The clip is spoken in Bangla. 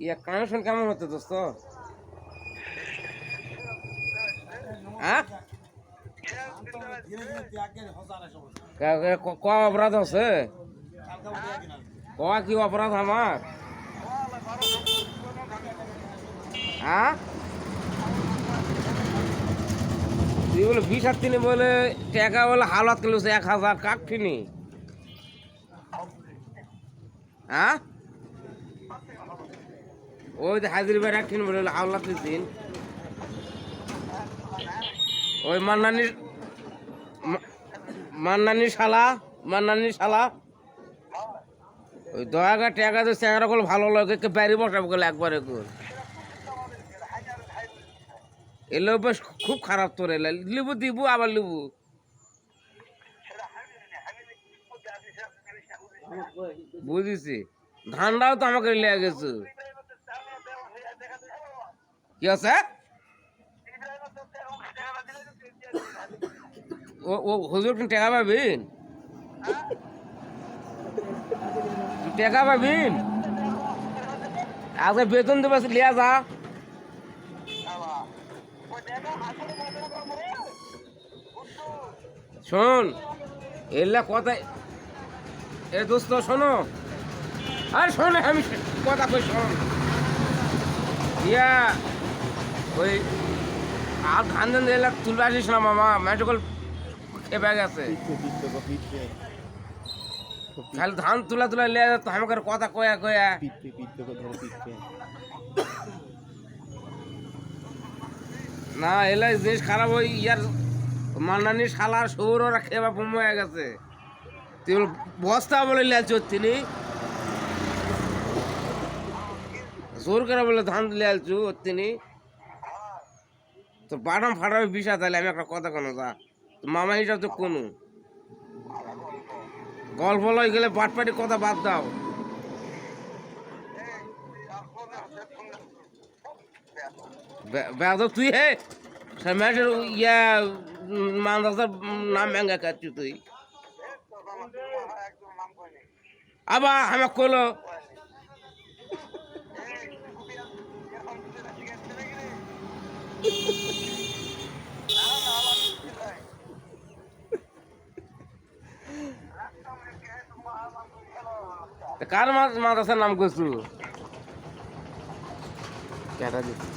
ইয়া কানেকশন কেমন হতো দোস্ত? হ্যাঁ, ক অপরাধ আছে? ক কি অপরাধ আমার? হ্যাঁ, তুই বলে 20 বলে টাকা বলে হাওলাত কিলো 1000 কাক কিনি। হ্যাঁ, ওই যে হাজির ভাই রাখছেন বলে হাওলাত দিন। ওই মান্নানির শালা ওই দয়াগা টাকা তো চেহারা করলে ভালো লাগে, বাড়ি বসাবো গেলে একবারে করে এলে বেশ খুব খারাপ তোর এলে লিবু দিব আবার লিবু। বুঝেছি, ধানটাও তো আমাকে লেগে গেছে। কি আছে? ও হুজুর টাকা পাবেন? টাকা পাবেন? আজকে বেতন দেবে লিয়া যা। শোন, এলা কথা এ দোস্ত শোনো, আর শোন আমি কথা কই শোন। ইয়া ওই আর ধান ধান এলা তুলবে আসিস না মামা, মেটকল খেপে গেছে। খালি ধান তুলা তুলা লিয়ে যেত আমাকে কথা কয়া কয়া। না এলা জিনিস খারাপ, ওই ইয়ার মান্নানি শালার সৌর ওরা খেবা বম হয়ে গেছে। তুই বস্তা বলে লিয়া চড়ছিনি, জোর করে বলে ধান লিয়ালছু তিনি তো বাটাম ফাটাবে বিষা। তাহলে আমি একটা কথা কোনো যা মামা হিসাব তো কোনো গল্প লই গেলে বাটপাটি কথা বাদ দাও। বেদ তুই হে ম্যাচের ইয়া মান্দাসার নাম ভেঙ্গা খাচ্ছি তুই। আবার আমাকে কলো কার মাদ্রাসার নাম করছু? কেটা দিচ্ছি